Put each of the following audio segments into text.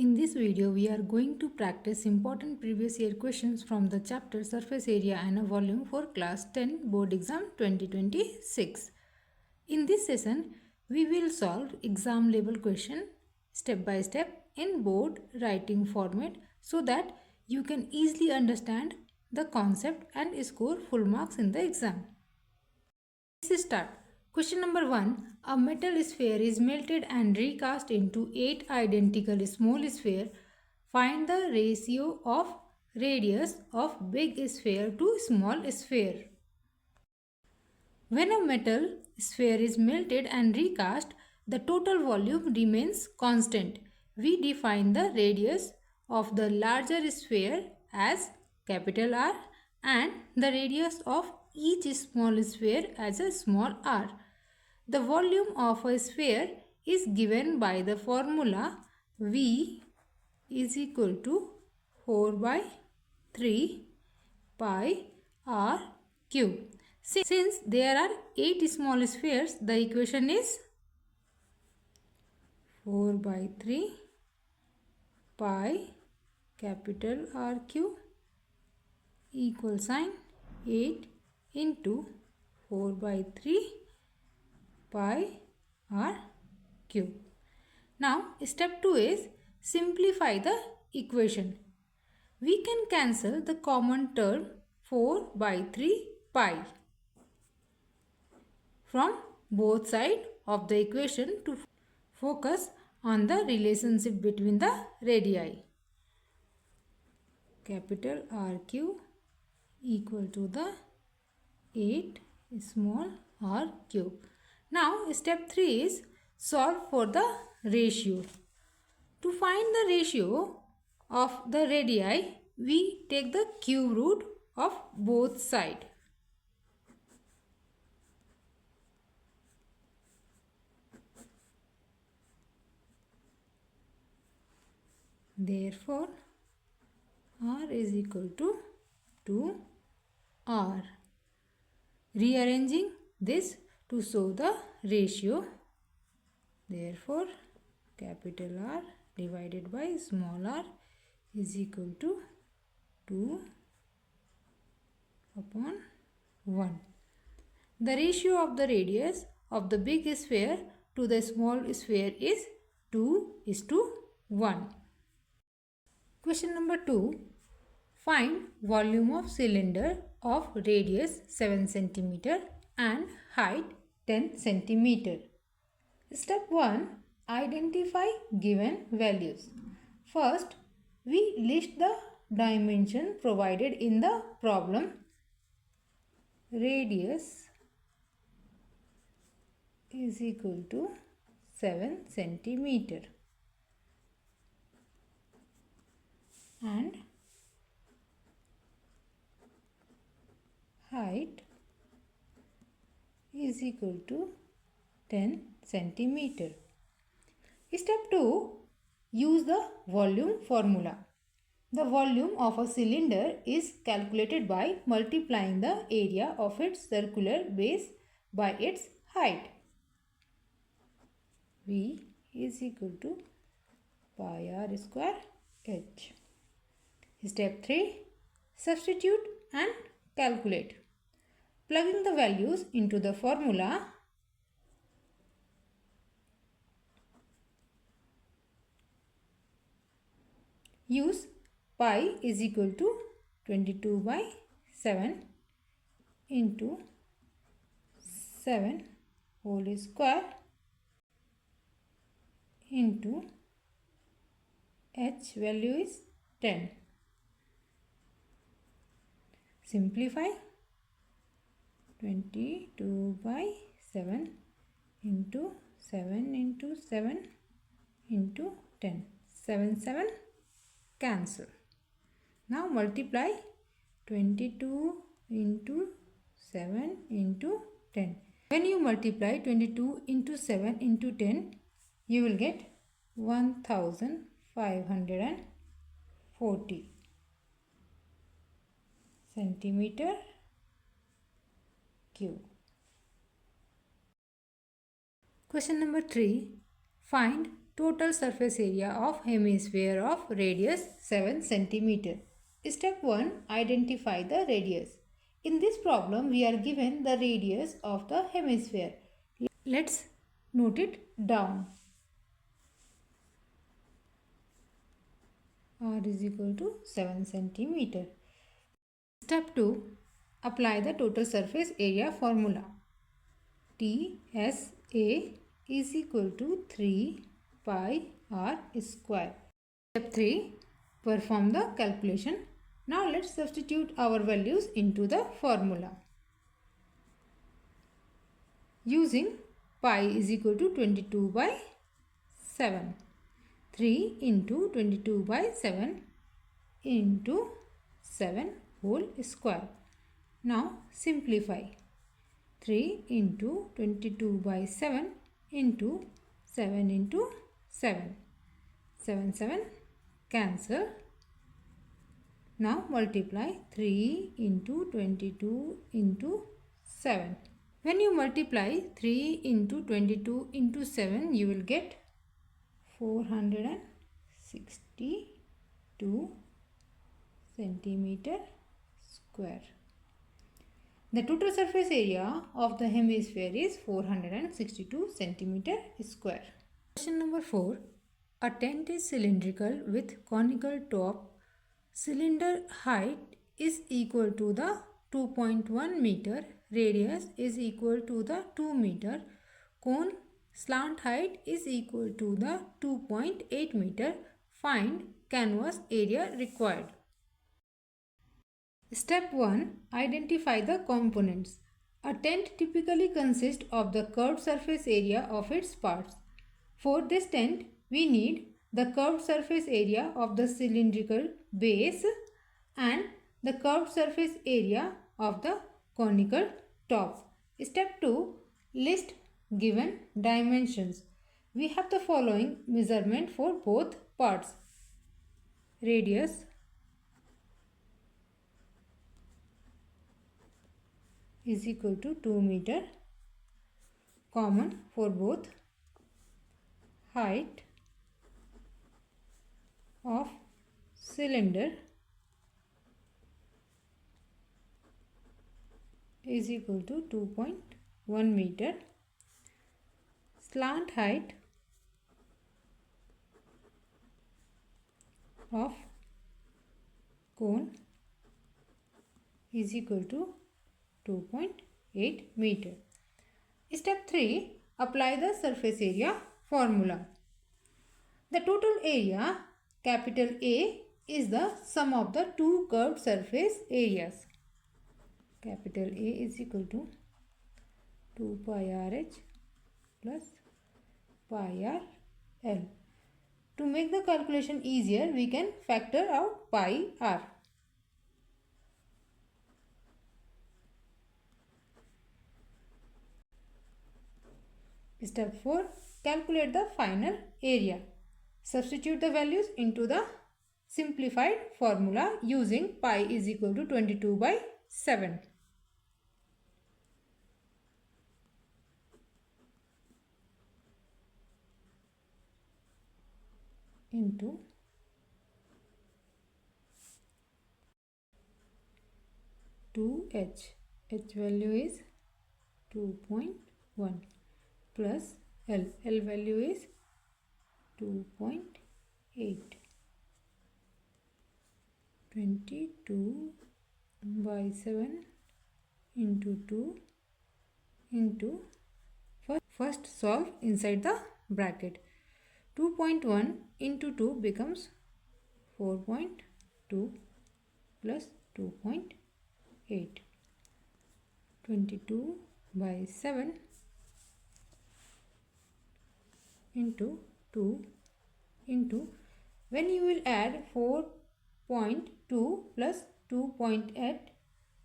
In this video, we are going to practice important previous year questions from the chapter Surface Area and a Volume for Class 10 Board Exam 2026. In this session, we will solve exam level question step by step in board writing format so that you can easily understand the concept and score full marks in the exam. Let's start. Question number 1. A metal sphere is melted and recast into 8 identical small spheres. Find the ratio of radius of big sphere to small sphere. When a metal sphere is melted and recast, the total volume remains constant. We define the radius of the larger sphere as capital R and the radius of each small sphere as a small r. The volume of a sphere is given by the formula V is equal to 4 by 3 pi r cube. Since there are 8 small spheres, the equation is 4 by 3 pi capital R cube equal sign 8 into 4 by 3 pi r cube. Now step 2 is simplify the equation. We can cancel the common term 4 by 3 pi from both sides of the equation to focus on the relationship between the radii. Capital R cube equal to the 8 small r cube. Now step 3 is solve for the ratio. To find the ratio of the radii, we take the cube root of both sides. Therefore, r is equal to 2r. Rearranging this to show the ratio. Therefore, capital R divided by small r is equal to 2 upon 1. The ratio of the radius of the big sphere to the small sphere is 2:1. Question number 2. Find volume of cylinder of radius 7 cm and height 10 cm. Step 1. Identify given values. First, we list the dimension provided in the problem. Radius is equal to 7 cm and height is equal to 10 cm. Step 2. Use the volume formula. The volume of a cylinder is calculated by multiplying the area of its circular base by its height. V is equal to pi r square h. Step 3. Substitute and calculate. Plugging the values into the formula, use pi is equal to 22 by 7 into 7 whole square into h value is 10. Simplify. 22 by 7 into 7 into 7 into 10. 7 cancel. Now multiply 22 into 7 into 10. When you multiply 22 into 7 into 10, you will get 1540 centimeter cube. Question number 3. Find total surface area of hemisphere of radius 7 cm. Step 1. Identify the radius. In this problem, we are given the radius of the hemisphere. Let's note it down. R is equal to 7 cm. Step 2. Apply the total surface area formula. TSA is equal to 3 pi r square. Step 3. Perform the calculation. Now let's substitute our values into the formula. Using pi is equal to 22 by 7. 3 into 22 by 7 into 7 whole square. Now simplify. 3 into 22 by 7 into 7 into 7. 7 7 cancel. Now multiply 3 into 22 into 7. When you multiply 3 into 22 into 7, you will get 462 centimeter square. The total surface area of the hemisphere is 462 centimeter square. Question number 4. A tent is cylindrical with conical top. Cylinder height is equal to the 2.1 meter. Radius is equal to the 2 meter. Cone slant height is equal to the 2.8 meter. Find canvas area required. Step 1. Identify the components. A tent typically consists of the curved surface area of its parts. For this tent, we need the curved surface area of the cylindrical base and the curved surface area of the conical top. Step 2. List given dimensions. We have the following measurement for both parts. Radius is equal to 2 meter, common for both. Height of cylinder is equal to 2.1 meter. Slant height of cone is equal to 2.8 meter. Step 3. Apply the surface area formula. The total area, capital A, is the sum of the two curved surface areas. Capital A is equal to 2 pi RH plus pi r L. To make the calculation easier, we can factor out pi r. Step 4. Calculate the final area. Substitute the values into the simplified formula using pi is equal to 22 by 7. Into 2h. H value is 2.1 plus L. L value is 2.8. 22 by 7 into 2 into first solve inside the bracket. 2.1 into 2 becomes 4.2 plus 2.8. 22 by 7 into 2 into, when you will add 4.2 plus 2.8,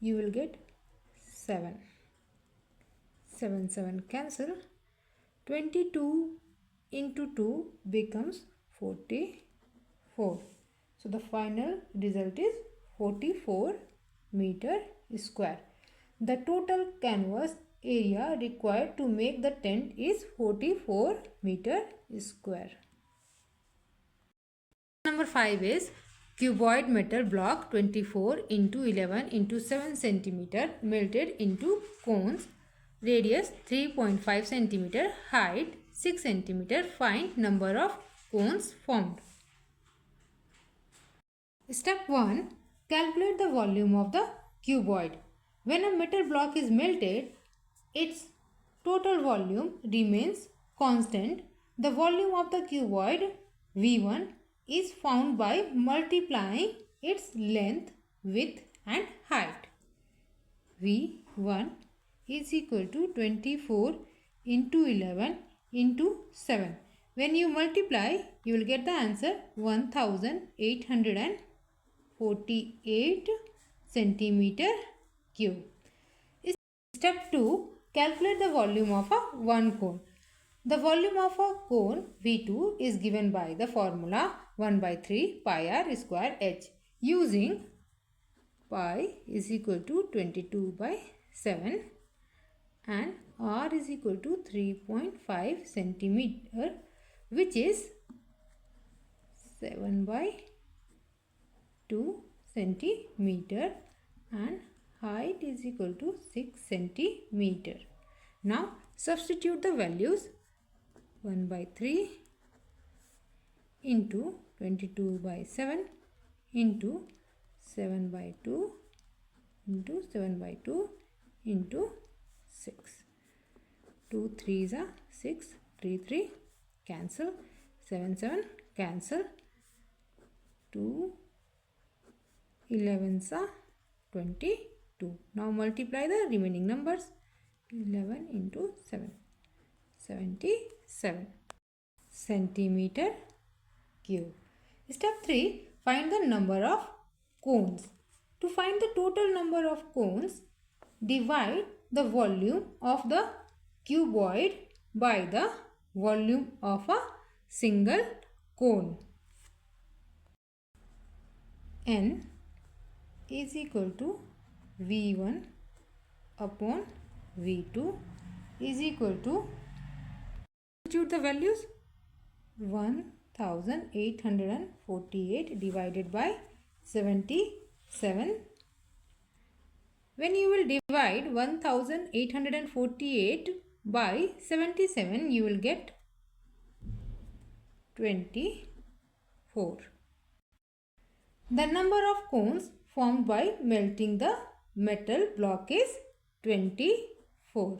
you will get 7. 7 7 cancel. 22 into 2 becomes 44. So the final result is 44 meter square. The total canvas area required to make the tent is 44 meter square. Number 5 is cuboid metal block 24 into 11 into 7 cm melted into cones, radius 3.5 cm, height 6 cm. Find number of cones formed. Step 1. Calculate the volume of the cuboid. When a metal block is melted, its total volume remains constant. The volume of the cuboid V1 is found by multiplying its length, width and height. V1 is equal to 24 into 11 into 7. When you multiply, you will get the answer 1848 centimeter cube. Step 2. Calculate the volume of a one cone. The volume of a cone V2 is given by the formula 1 by 3 pi r square h, using pi is equal to 22 by 7 and r is equal to 3.5 centimeter, which is 7 by 2 centimeter, and height is equal to 6 centimeter. Now substitute the values. 1 by 3 into 22 by 7 into 7 by 2 into 7 by 2 into 6. 2 3s are 6, 3 3 cancel, 7 7 cancel, 2 11s are 22. Now multiply the remaining numbers. 11 into 7, 77 centimeter cube. Step 3. Find the number of cones. To find the total number of cones, divide the volume of the cuboid by the volume of a single cone. N is equal to V1 upon V2 is equal to, substitute the values, 1848 divided by 77. When you will divide 1848 by 77, you will get 24. The number of cones formed by melting the metal block is 24.